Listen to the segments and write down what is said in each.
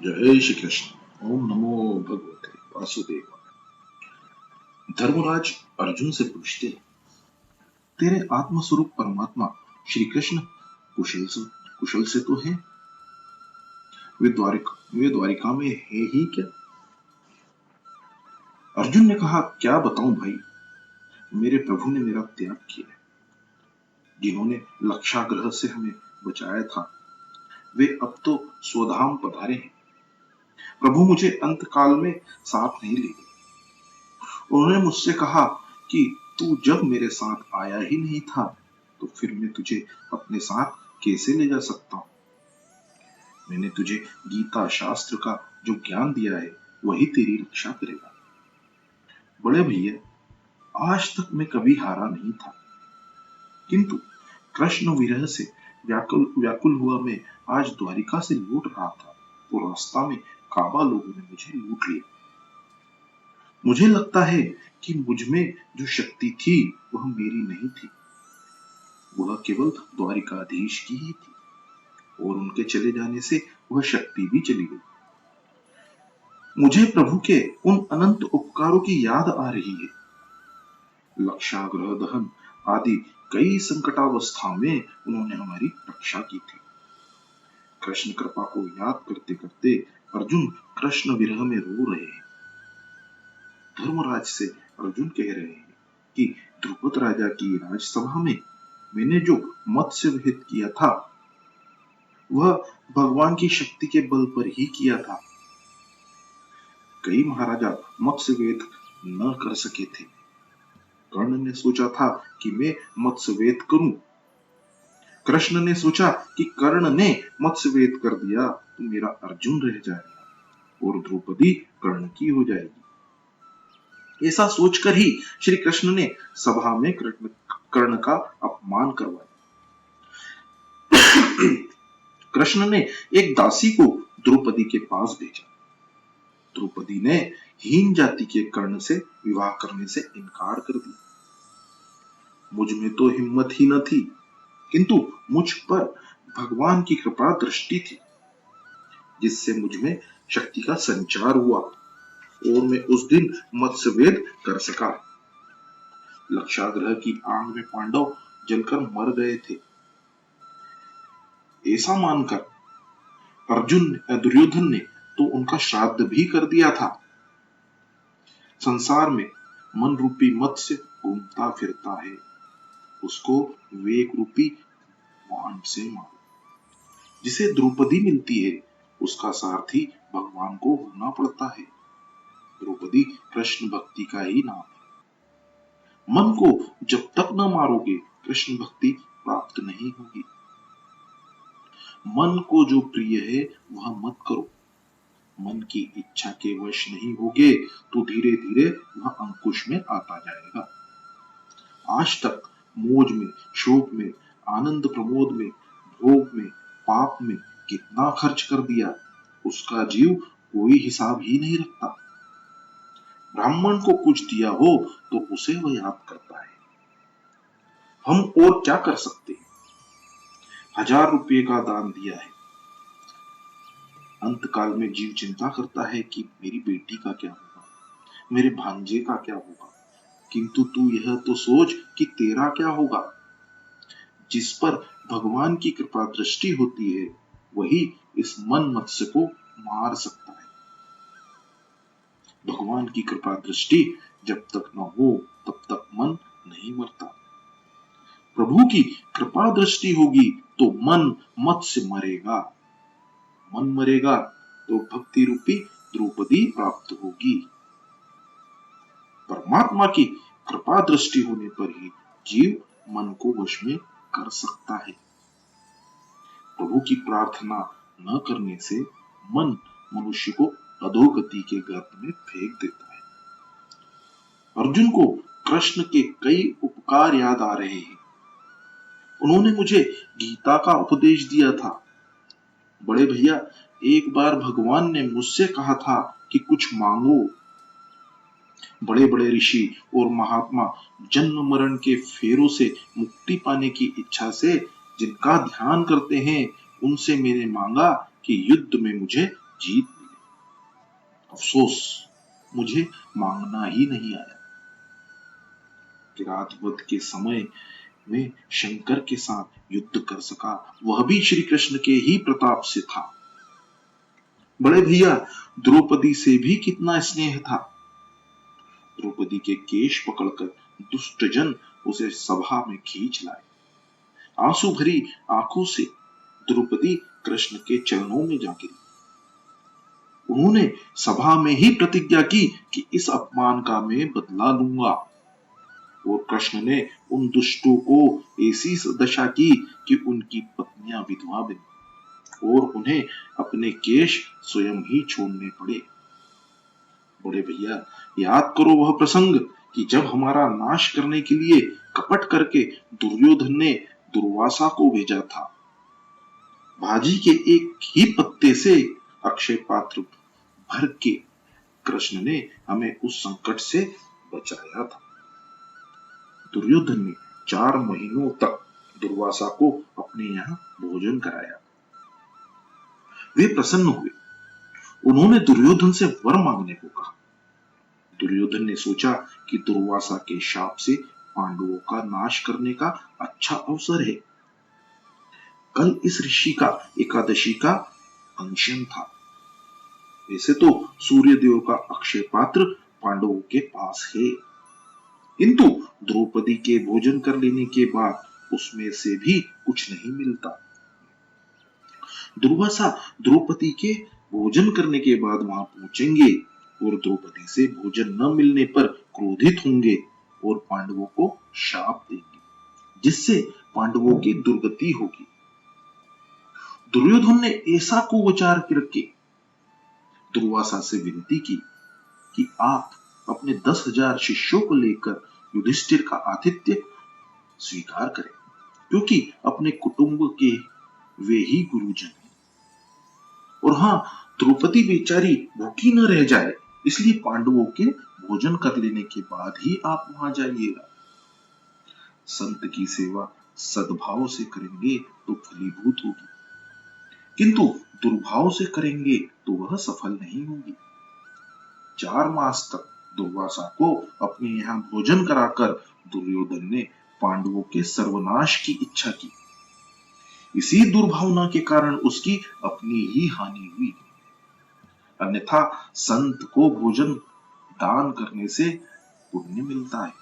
जय श्री कृष्ण। ओम नमो भगवते वासुदेव। धर्मराज अर्जुन से पूछते, तेरे आत्मस्वरूप परमात्मा श्री कृष्ण कुशल से तो है? वे द्वारिका में है ही क्या? अर्जुन ने कहा, क्या बताऊं भाई, मेरे प्रभु ने मेरा त्याग किया। जिन्होंने लक्षाग्रह से हमें बचाया था, वे अब तो स्वधाम पधारे हैं। प्रभु मुझे अंत काल में साथ नहीं ले गए। उन्होंने मुझसे कहा कि तू जब मेरे साथ आया ही नहीं था, तो फिर मैं तुझे अपने साथ कैसे ले जा सकता हूं? मैंने तुझे गीता शास्त्र का जो ज्ञान दिया है, वही तेरी रक्षा करेगा। बड़े भैया, आज तक मैं कभी हारा नहीं था, किंतु कृष्ण विरह से व्याकुल व्याकुल हुआ मैं आज द्वारिका से लौट रहा था, तो रास्ता में काबा लोगों ने मुझे लूट लिया। मुझे लगता है कि मुझ में जो शक्ति थी वह मेरी नहीं थी, वह केवल द्वारिकाधीश की ही थी, और उनके चले जाने से वह शक्ति भी चली गई। मुझे प्रभु के उन अनंत उपकारों की याद आ रही है। लक्षाग्रह दहन आदि कई संकटावस्था में उन्होंने हमारी रक्षा की थी। कृष्ण कृपा को याद करते करते अर्जुन कृष्ण विरह में रो रहे हैं। धर्मराज से अर्जुन कह रहे हैं कि द्रुपद राजा की राजसभा में मैंने जो मत्स्य विहित किया था, वह भगवान की शक्ति के बल पर ही किया था। कई महाराजा मत्स्य वेद न कर सके थे। कर्ण ने सोचा था कि मैं मत्स्य वेद करूं। कृष्ण ने सोचा कि कर्ण ने मत्स्य वेद कर दिया तो मेरा अर्जुन रह जाएगा और द्रौपदी कर्ण की हो जाएगी। ऐसा सोचकर ही श्री कृष्ण ने सभा में कर्ण का अपमान करवाया। कृष्ण ने एक दासी को द्रौपदी के पास भेजा। द्रौपदी ने हीन जाति के कर्ण से विवाह करने से इनकार कर दिया। मुझ में तो हिम्मत ही न थी, किंतु मुझ पर भगवान की कृपा दृष्टि थी, जिससे मुझ में शक्ति का संचार हुआ और मैं उस दिन मत्स्यवेद कर सका। लक्षाग्रह की आग में पांडव जलकर मर गए थे। ऐसा मानकर दुर्योधन ने तो उनका श्राद्ध भी कर दिया था। संसार में मन रूपी मत्स्य घूमता फिरता है, उसको वेग रूपी बाण से मारो। जिसे द्रौपदी मिलती है, उसका सारथी भगवान को होना पड़ता है। द्रौपदी कृष्ण भक्ति का ही नाम है। मन को जब तक न मारोगे, कृष्ण भक्ति प्राप्त नहीं होगी। मन को जो प्रिय है वह मत करो। मन की इच्छा के वश नहीं होगे तो धीरे धीरे वह अंकुश में आता जाएगा। आज तक मौज में, शोक में, आनंद प्रमोद में, भोग में, पाप में कितना खर्च कर दिया, उसका जीव कोई हिसाब ही नहीं रखता। ब्राह्मण को कुछ दिया हो तो उसे वह याद करता है। हम और क्या कर सकते हैं? 1000 रुपये का दान दिया है, अंत काल में जीव चिंता करता है कि मेरी बेटी का क्या होगा, मेरे भांजे का क्या होगा, किंतु तू यह तो सोच कि तेरा क्या होगा। जिस पर भगवान की कृपा दृष्टि होती है, वही इस मन मत्स्य को मार सकता है। भगवान की कृपा दृष्टि जब तक न हो तब तक मन नहीं मरता। प्रभु की कृपा दृष्टि होगी तो मन मत्स्य मरेगा। मन मरेगा तो भक्ति रूपी द्रौपदी प्राप्त होगी। परमात्मा की कृपा दृष्टि होने पर ही जीव मन को वश में कर सकता है। प्रभु की प्रार्थना न करने से मन मनुष्य को अधोगति के गर्त में फेंक देता है। अर्जुन को कृष्ण के कई उपकार याद आ रहे हैं। उन्होंने मुझे गीता का उपदेश दिया था। बड़े भैया, एक बार भगवान ने मुझसे कहा था कि कुछ मांगो। बड़े बड़े ऋषि और महात्मा जन्म मरण के फेरों से मुक्ति पाने की इच्छा से जिनका ध्यान करते हैं, उनसे मैंने मांगा कि युद्ध में मुझे जीत मिले। अफसोस, मुझे मांगना ही नहीं आया। किरातवध के समय में शंकर के साथ युद्ध कर सका, वह भी श्री कृष्ण के ही प्रताप से था। बड़े भैया, द्रौपदी से भी कितना स्नेह था। द्रौपदी के केश पकड़कर दुष्ट जन उसे सभा में खींच लाए। आंसू भरी आंखों से द्रौपदी कृष्ण के चरणों में जा गिरी। उन्होंने सभा में ही प्रतिज्ञा की कि इस अपमान का मैं बदला लूंगा। और कृष्ण ने उन दुष्टों को ऐसी दशा की कि उनकी पत्नियां विधवा बनी और उन्हें अपने केश स्वयं ही छोड़ने पड़े। बड़े भैया, याद करो वह प्रसंग कि जब हमारा नाश करने के लिए कपट करके दुर्योधन ने दुर्वासा को भेजा था। भाजी के एक ही पत्ते से अक्षय पात्र भर के कृष्ण ने हमें उस संकट से बचाया था। दुर्योधन ने 4 महीनों तक दुर्वासा को अपने यहाँ भोजन कराया। वे प्रसन्न हुए। उन्होंने दुर्योधन से वर मांगने को कहा। दुर्योधन ने सोचा कि दुर्वासा के शाप से पांडवों का नाश करने का अच्छा अवसर है। कल इस ऋषि का एकादशी का अनशन था। वैसे तो सूर्यदेव का अक्षय पात्र पांडवों के पास है, किंतु द्रौपदी के भोजन कर लेने के बाद उसमें से भी कुछ नहीं मिलता। दुर्वासा द्रौपदी के भोजन करने के बाद वहां पहुंचेंगे और द्रौपदी से भोजन न मिलने पर क्रोधित होंगे और पांडवों को शाप देंगे, जिससे पांडवों की दुर्गति होगी। दुर्योधन ने ऐसा कुविचार करके दुर्वासा से विनती की कि आप अपने 10,000 शिष्यों को लेकर युधिष्ठिर का आतिथ्य स्वीकार करें, क्योंकि अपने कुटुंब के वे ही गुरुजन हैं। और हाँ, द्रौपदी बेचारी भूखी न रह जाए, इसलिए पांडवों के भोजन कर लेने के बाद ही आप वहां जाइएगा। संत की सेवा सद्भाव से करेंगे तो फलीभूत होगी, किंतु दुर्भाव से करेंगे तो वह सफल नहीं होगी। 4 मास तक दुर्वासा को अपने यहाँ भोजन कराकर दुर्योधन ने पांडवों के सर्वनाश की इच्छा की। इसी दुर्भावना के कारण उसकी अपनी ही हानि हुई। अन्यथा संत को भोजन दान करने से पुण्य मिलता है।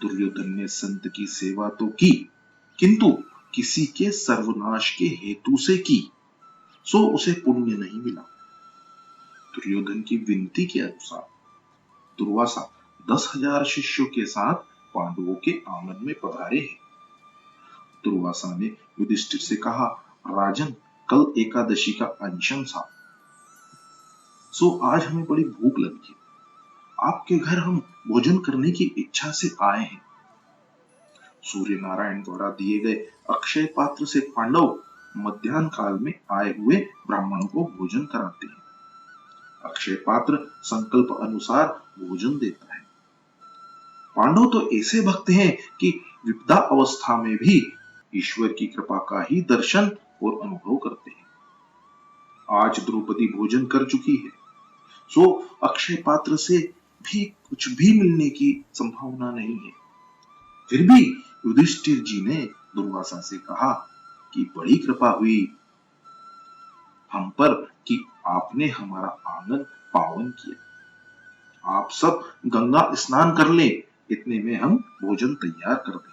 दुर्योधन ने संत की सेवा तो की, किंतु किसी के सर्वनाश के हेतु से की, सो उसे पुण्य नहीं मिला। दुर्योधन की विनती के अनुसार दुर्वासा 10,000 शिष्यों के साथ पांडवों के आंगन में पधारे हैं। दुर्वासा ने युधिष्ठिर से कहा, राजन, कल एकादशी का अनशन था, सो आज हमें बड़ी भूख लगी है। आपके घर हम भोजन करने की इच्छा से आए हैं। सूर्य नारायण द्वारा दिए गए अक्षय पात्र से पांडव मध्याह्न काल में आए हुए ब्राह्मणों को भोजन कराते हैं। अक्षय पात्र संकल्प अनुसार भोजन देता है। पांडव तो ऐसे भक्त हैं कि विपदा अवस्था में भी ईश्वर की कृपा का ही दर्शन और अनुभव करते हैं। आज द्रौपदी भोजन कर चुकी है, सो अक्षय पात्र से भी कुछ भी मिलने की संभावना नहीं है। फिर भी युधिष्ठिर जी ने दुर्वासा से कहा कि बड़ी कृपा हुई हम पर कि आपने हमारा आंगन पावन किया। आप सब गंगा स्नान कर ले, इतने में हम भोजन तैयार कर देंगे।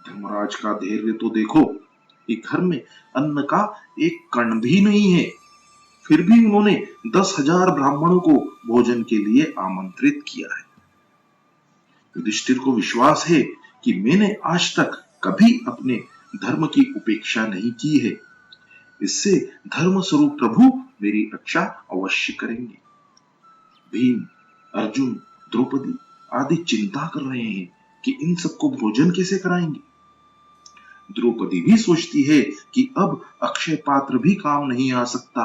धर्मराज का धैर्य तो देखो कि घर में अन्न का एक कण भी नहीं है, फिर भी उन्होंने 10,000 ब्राह्मणों को भोजन के लिए आमंत्रित किया है। युधिष्ठिर को विश्वास है कि मैंने आज तक कभी अपने धर्म की उपेक्षा नहीं की है। इससे धर्म स्वरूप प्रभु मेरी रक्षा अवश्य करेंगे। भीम, अर्जुन, द्रौपदी आदि चिंता कर रहे हैं कि इन सबको भोजन कैसे कराएंगे। द्रौपदी भी सोचती है कि अब अक्षय पात्र भी काम नहीं आ सकता,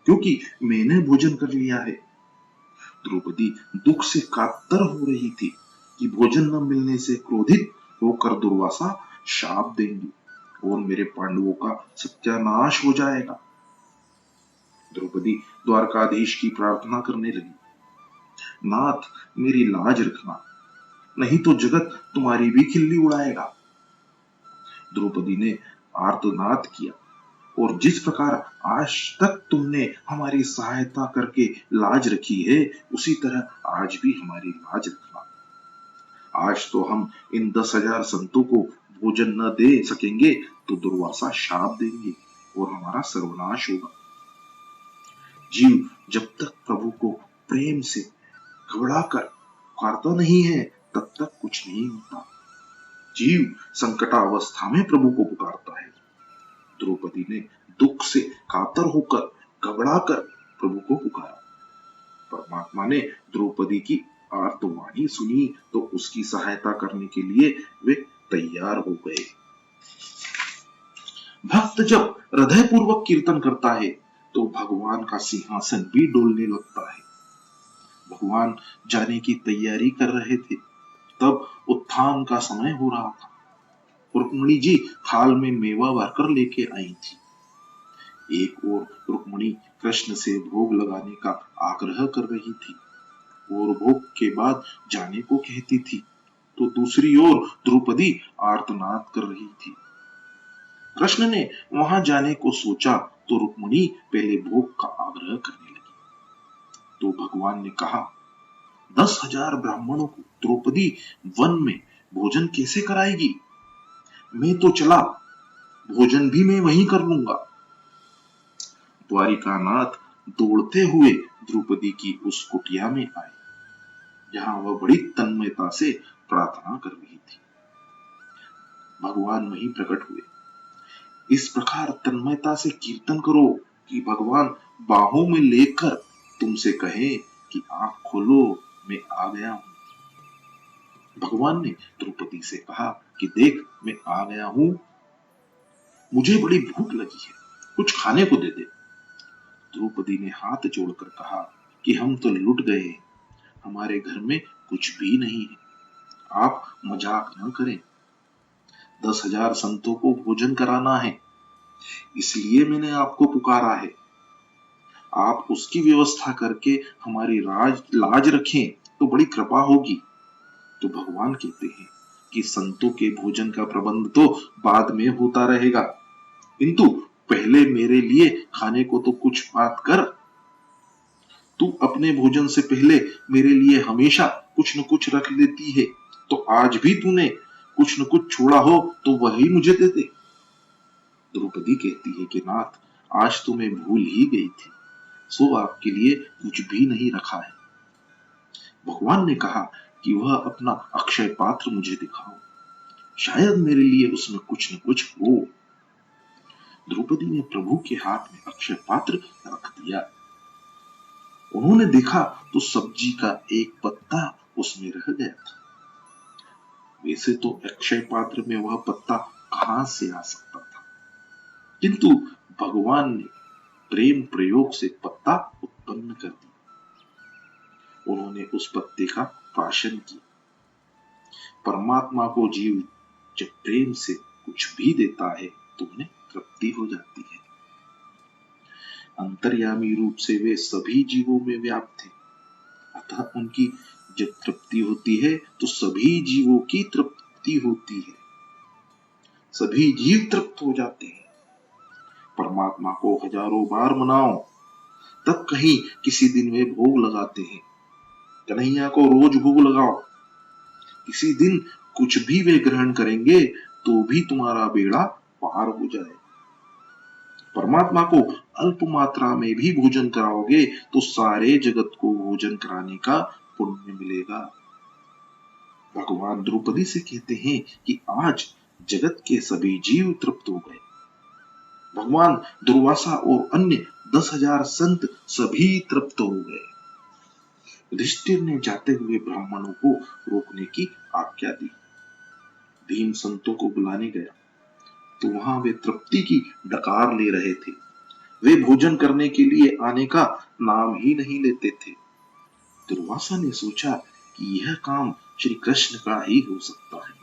क्योंकि मैंने भोजन कर लिया है। द्रौपदी दुख से कातर हो रही थी कि भोजन न मिलने से क्रोधित होकर दुर्वासा शाप देंगे और मेरे पांडवों का सत्यानाश हो जाएगा। द्रौपदी द्वारकाधीश की प्रार्थना करने लगी, नाथ मेरी लाज रखना, नहीं तो जगत तुम्हारी भी खिल्ली उड़ाएगा। द्रौपदी ने आर्तनाद किया, और जिस प्रकार आज तक तुमने हमारी सहायता करके लाज रखी है, उसी तरह आज भी हमारी लाज रखना। आज तो हम इन 10,000 संतों को भोजन न दे सकेंगे तो दुर्वासा शाप देंगे और हमारा सर्वनाश होगा। जीव जब तक प्रभु को प्रेम से घबरा कर पुकारता नहीं है, तब तक कुछ नहीं होता। जीव संकटावस्था में प्रभु को पुकारता है। द्रौपदी ने दुख से कातर होकर घबरा कर प्रभु को पुकारा। परमात्मा ने द्रौपदी की आर्तवाणी सुनी तो उसकी सहायता करने के लिए वे तैयार हो गए। भक्त जब हृदय पूर्वक कीर्तन करता है तो भगवान का सिंहासन भी डोलने लगता है। भगवान जाने की तैयारी कर रहे थे, तब उत्थान का समय हो रहा था। रुक्मिणी जी थाल में मेवा भरकर लेके आई थी। एक ओर रुक्मिणी कृष्ण से भोग लगाने का आग्रह कर रही थी और भोग के बाद जाने को कहती थी, तो दूसरी ओर द्रौपदी आर्तनाद कर रही थी। कृष्ण ने वहां जाने को सोचा तो रुक्मिणी पहले भोग का आग्रह करने लगी। तो भगवान ने कहा, 10,000 ब्राह्मणों को द्रौपदी वन में भोजन कैसे कराएगी? मैं तो चला, भोजन भी मैं वहीं कर लूंगा। द्वारिकानाथ दौड़ते हुए द्रौपदी की उस कुटिया में आए, जहां वह बड़ी तन्मयता से प्रार्थना कर रही थी। भगवान वहीं प्रकट हुए। इस प्रकार तन्मयता से कीर्तन करो कि भगवान बाहों में लेकर तुमसे कहे कि आंख खोलो, मैं आ गया हूं। भगवान ने द्रौपदी से कहा कि देख, मैं आ गया हूं, मुझे बड़ी भूख लगी है, कुछ खाने को दे दे। द्रौपदी ने हाथ जोड़कर कहा कि हम तो लुट गए, हमारे घर में कुछ भी नहीं है, आप मजाक न करें। 10,000 संतों को भोजन कराना है, इसलिए मैंने आपको पुकारा है। आप उसकी व्यवस्था करके हमारी लाज रखें तो बड़ी कृपा होगी। तो भगवान कहते हैं कि संतों के भोजन का प्रबंध तो बाद में होता रहेगा, किंतु पहले मेरे लिए खाने को तो कुछ बात कर। तू अपने भोजन से पहले मेरे लिए हमेशा कुछ न कुछ रख लेती है, तो आज भी तूने कुछ न कुछ छोड़ा हो तो वही मुझे दे दे। द्रौपदी कहती है कि नाथ, आज तो मैं भूल ही गई थी, सो आपके लिए कुछ भी नहीं रखा है। भगवान ने कहा कि वह अपना अक्षय पात्र मुझे दिखाओ, शायद मेरे लिए उसमें कुछ न कुछ हो। द्रौपदी ने प्रभु के हाथ में अक्षय पात्र रख दिया। उन्होंने देखा तो सब्जी का एक पत्ता उसमें रह गया था। वैसे तो अक्षय पात्र में वह पत्ता कहां से आ सकता था, किंतु भगवान ने प्रेम प्रयोग से पत्ता उत्पन्न कर दिया। उन्होंने उस पत्ते का प्राशन किया। परमात्मा को जीव जब प्रेम से कुछ भी देता है तो उन्हें तृप्ति हो जाती है। अंतर्यामी रूप से वे सभी जीवों में व्याप्त थे, अतः उनकी जब तृप्ति होती है तो सभी जीवों की तृप्ति होती है, सभी जीव तृप्त हो जाते हैं। परमात्मा को हजारों बार मनाओ, तब कहीं किसी दिन वे भोग लगाते हैं। कन्हैया को रोज भोग लगाओ, किसी दिन कुछ भी वे ग्रहण करेंगे तो भी तुम्हारा बेड़ा पार हो जाए। परमात्मा को अल्प मात्रा में भी भोजन कराओगे तो सारे जगत को भोजन कराने का पुण्य मिलेगा। भगवान द्रौपदी से कहते हैं कि आज जगत के सभी जीव तृप्त हो गए। भगवान दुर्वासा और अन्य 10,000 संत सभी तृप्त हो गए। युधिष्ठिर ने जाते हुए ब्राह्मणों को रोकने की आज्ञा दी। भीम संतों को बुलाने गया तो वहां वे तृप्ति की डकार ले रहे थे। वे भोजन करने के लिए आने का नाम ही नहीं लेते थे। दुर्वासा ने सोचा कि यह काम श्री कृष्ण का ही हो सकता है।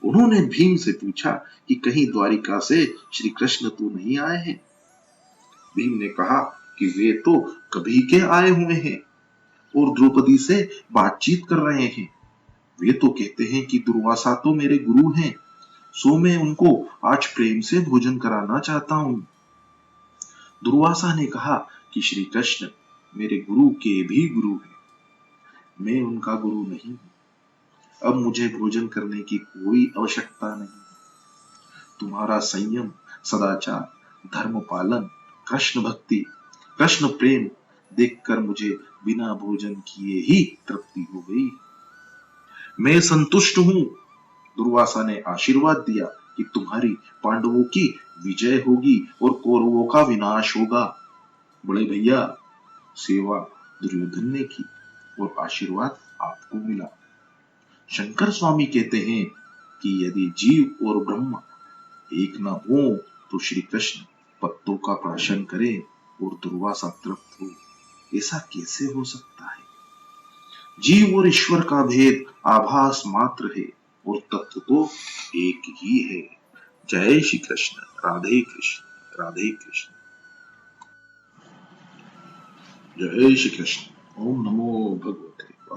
उन्होंने भीम से पूछा कि कहीं द्वारिका से श्री कृष्ण तो नहीं आए हैं? भीम ने कहा कि वे तो कभी के आए हुए हैं और द्रौपदी से बातचीत कर रहे हैं। वे तो कहते हैं कि दुर्वासा तो मेरे गुरु हैं, सो मैं उनको आज प्रेम से भोजन कराना चाहता हूँ। दुर्वासा ने कहा कि श्री कृष्ण मेरे गुरु के भी गुरु हैं, मैं उनका गुरु नहीं हूँ। अब मुझे भोजन करने की कोई आवश्यकता नहीं। तुम्हारा संयम, सदाचार, धर्म पालन, कृष्ण भक्ति, कृष्ण प्रेम देखकर मुझे बिना भोजन किए ही तृप्ति हो गई। मैं संतुष्ट हूँ। दुर्वासा ने आशीर्वाद दिया कि तुम्हारी पांडवों की विजय होगी और कौरवों का विनाश होगा। बड़े भैया, सेवा दुर्योधन ने की और आशीर्वाद आपको मिला। शंकर स्वामी कहते हैं कि यदि जीव और ब्रह्मा एक न हो तो श्री कृष्ण पत्तों का प्राशन करें और दुर्वासा तृप्त हो, ऐसा कैसे हो सकता है? जीव और ईश्वर का भेद आभास मात्र है और तत्व तो एक ही है। जय श्री कृष्ण। राधे कृष्ण, राधे कृष्ण। जय श्री कृष्ण। ओम नमो भगवते